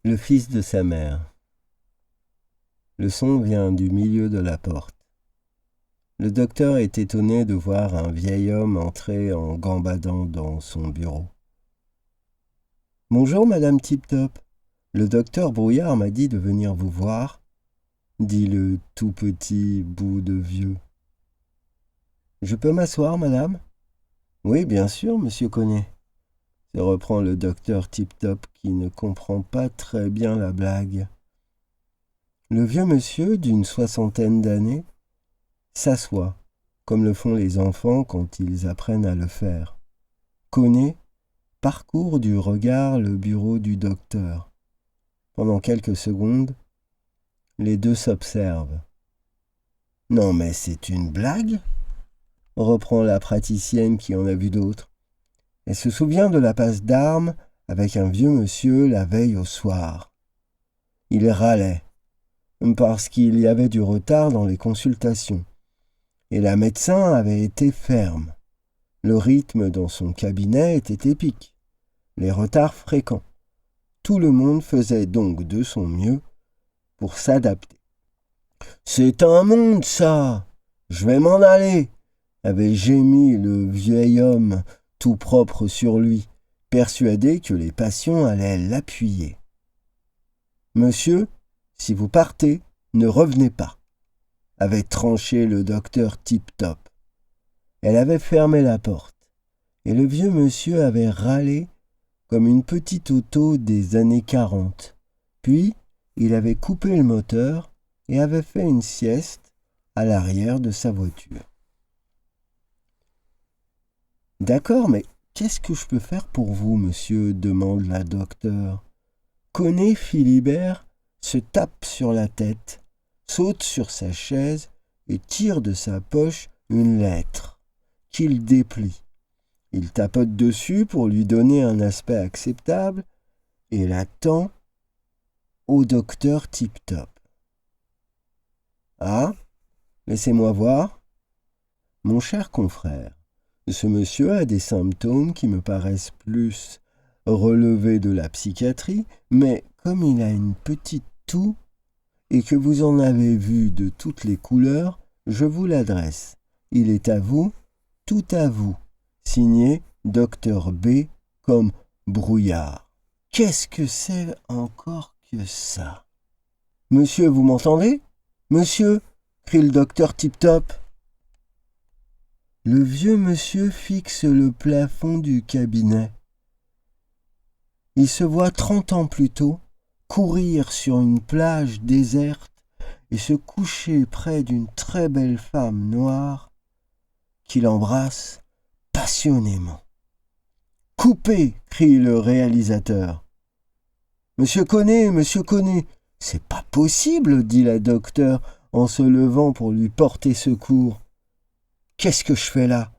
Le fils de sa mère. Le son vient du milieu de la porte. Le docteur est étonné de voir un vieil homme entrer en gambadant dans son bureau. « Bonjour, madame Tip-Top. Le docteur Brouillard m'a dit de venir vous voir, » dit le tout petit bout de vieux. « Je peux m'asseoir, madame ? » ?»« Oui, bien sûr, monsieur Connet. » se reprend le docteur Tip-Top qui ne comprend pas très bien la blague. Le vieux monsieur, d'une soixantaine d'années, s'assoit, comme le font les enfants quand ils apprennent à le faire. Connet parcourt du regard le bureau du docteur. Pendant quelques secondes, les deux s'observent. « Non, mais c'est une blague ?» reprend la praticienne qui en a vu d'autres. Elle se souvient de la passe d'armes avec un vieux monsieur la veille au soir. Il râlait, parce qu'il y avait du retard dans les consultations, et la médecin avait été ferme. Le rythme dans son cabinet était épique, les retards fréquents. Tout le monde faisait donc de son mieux pour s'adapter. « C'est un monde, ça! Je vais m'en aller !» avait gémi le vieil homme tout propre sur lui, persuadé que les passions allaient l'appuyer. « Monsieur, si vous partez, ne revenez pas !» avait tranché le docteur Tip-Top. Elle avait fermé la porte, et le vieux monsieur avait râlé comme une petite auto des années 40. Puis, il avait coupé le moteur et avait fait une sieste à l'arrière de sa voiture. « D'accord, mais qu'est-ce que je peux faire pour vous, monsieur ?» demande la docteure. Connet Philibert se tape sur la tête, saute sur sa chaise et tire de sa poche une lettre qu'il déplie. Il tapote dessus pour lui donner un aspect acceptable et la tend au docteur Tip-Top. « Ah, laissez-moi voir. Mon cher confrère, ce monsieur a des symptômes qui me paraissent plus relevés de la psychiatrie, mais comme il a une petite toux et que vous en avez vu de toutes les couleurs, je vous l'adresse. Il est à vous, tout à vous. Signé Docteur B comme Brouillard. » Qu'est-ce que c'est encore que ça ? « Monsieur, vous m'entendez ? Monsieur !» crie le docteur Tip-Top. Le vieux monsieur fixe le plafond du cabinet. Il se voit 30 ans plus tôt courir sur une plage déserte et se coucher près d'une très belle femme noire qu'il embrasse passionnément. « Coupez !» crie le réalisateur. « Monsieur Connet, monsieur Connet !»« C'est pas possible !» dit la docteure en se levant pour lui porter secours. « Qu'est-ce que je fais là ?»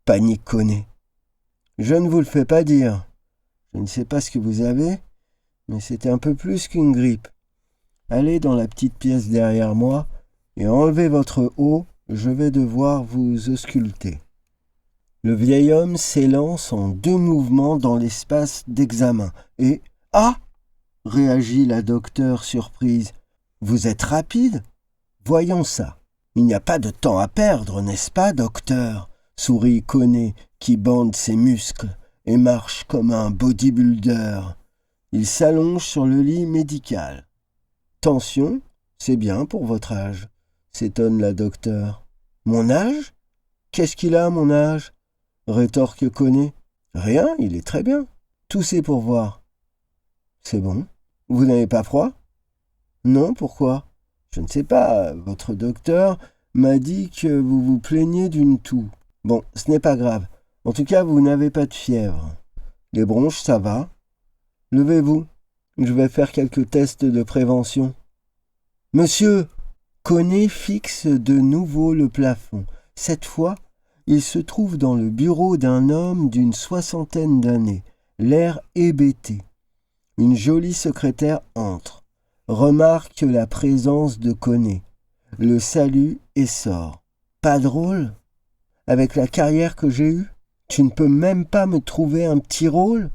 panique Connet. « Je ne vous le fais pas dire. Je ne sais pas ce que vous avez, mais c'est un peu plus qu'une grippe. Allez dans la petite pièce derrière moi et enlevez votre haut, je vais devoir vous ausculter. » Le vieil homme s'élance en 2 mouvements dans l'espace d'examen et « Ah !» réagit la docteure surprise. « Vous êtes rapide ? Voyons ça. Il n'y a pas de temps à perdre, n'est-ce pas, docteur ?» sourit Connet qui bande ses muscles et marche comme un bodybuilder. Il s'allonge sur le lit médical. « Tension, c'est bien pour votre âge », s'étonne la docteure. « Mon âge ? Qu'est-ce qu'il a, mon âge ?» rétorque Connet. « Rien, il est très bien. Toussez pour voir. »« C'est bon. Vous n'avez pas froid ? » ?»« Non, pourquoi ? » ?»« Je ne sais pas, votre docteur m'a dit que vous vous plaignez d'une toux. Bon, ce n'est pas grave. En tout cas, vous n'avez pas de fièvre. Les bronches, ça va. Levez-vous. Je vais faire quelques tests de prévention. »« Monsieur !» Connet fixe de nouveau le plafond. Cette fois, il se trouve dans le bureau d'un homme d'une soixantaine d'années, l'air hébété. Une jolie secrétaire entre, remarque la présence de Connet, le salue et sort. « Pas drôle ? Avec la carrière que j'ai eue, tu ne peux même pas me trouver un petit rôle ?»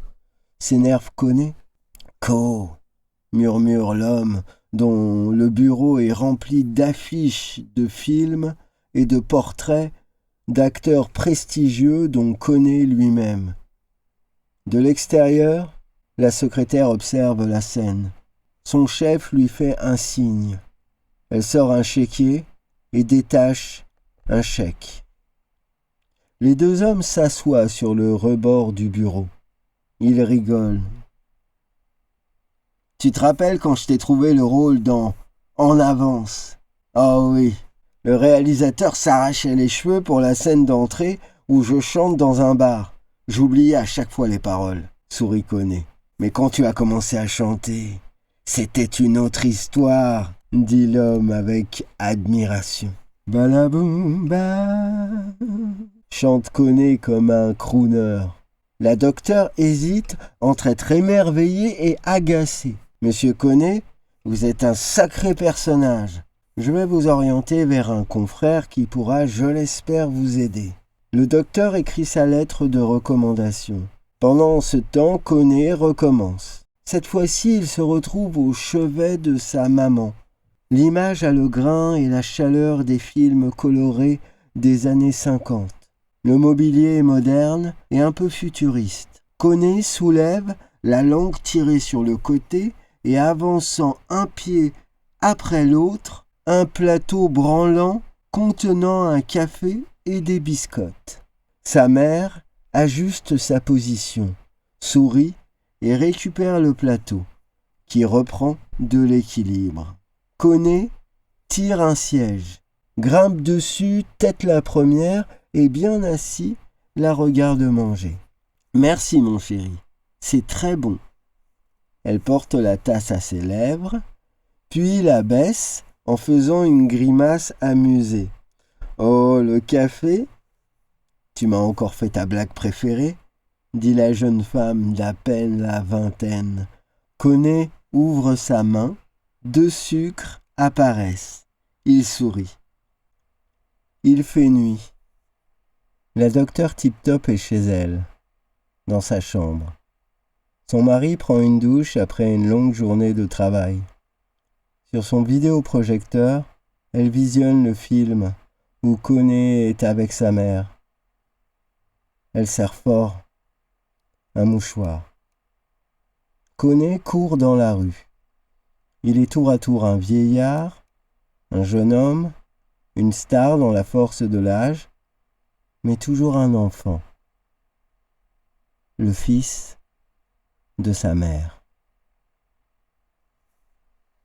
s'énerve Connet. « Co ! murmure l'homme dont le bureau est rempli d'affiches de films et de portraits d'acteurs prestigieux dont Koné lui-même. De l'extérieur, la secrétaire observe la scène. Son chef lui fait un signe. Elle sort un chéquier et détache un chèque. Les deux hommes s'assoient sur le rebord du bureau. Ils rigolent. « Tu te rappelles quand je t'ai trouvé le rôle dans « En avance » ? Ah oui, le réalisateur s'arrachait les cheveux pour la scène d'entrée où je chante dans un bar. J'oubliais à chaque fois les paroles, sourit Koné. Mais quand tu as commencé à chanter, c'était une autre histoire, dit l'homme avec admiration. Balaboum ba, chante Koné comme un crooner. La docteure hésite entre être émerveillée et agacée. Monsieur Koné, vous êtes un sacré personnage. Je vais vous orienter vers un confrère qui pourra, je l'espère, vous aider. Le docteur écrit sa lettre de recommandation. Pendant ce temps, Koné recommence. Cette fois-ci, il se retrouve au chevet de sa maman. L'image a le grain et la chaleur des films colorés des années 50. Le mobilier est moderne et un peu futuriste. Koné soulève, la langue tirée sur le côté et avançant un pied après l'autre, un plateau branlant contenant un café et des biscottes. Sa mère ajuste sa position, sourit et récupère le plateau, qui reprend de l'équilibre. Koné tire un siège, grimpe dessus, tête la première, et bien assis, la regarde manger. « Merci mon chéri, c'est très bon. » Elle porte la tasse à ses lèvres, puis la baisse en faisant une grimace amusée. « Oh, le café ? Tu m'as encore fait ta blague préférée ?» dit la jeune femme d'à peine la vingtaine. Koné ouvre sa main, 2 sucres apparaissent. Il sourit. Il fait nuit. La docteure Tip-Top est chez elle, dans sa chambre. Son mari prend une douche après une longue journée de travail. Sur son vidéoprojecteur, elle visionne le film où Koné est avec sa mère. Elle serre fort un mouchoir. Koné court dans la rue. Il est tour à tour un vieillard, un jeune homme, une star dans la force de l'âge, mais toujours un enfant, le fils de sa mère.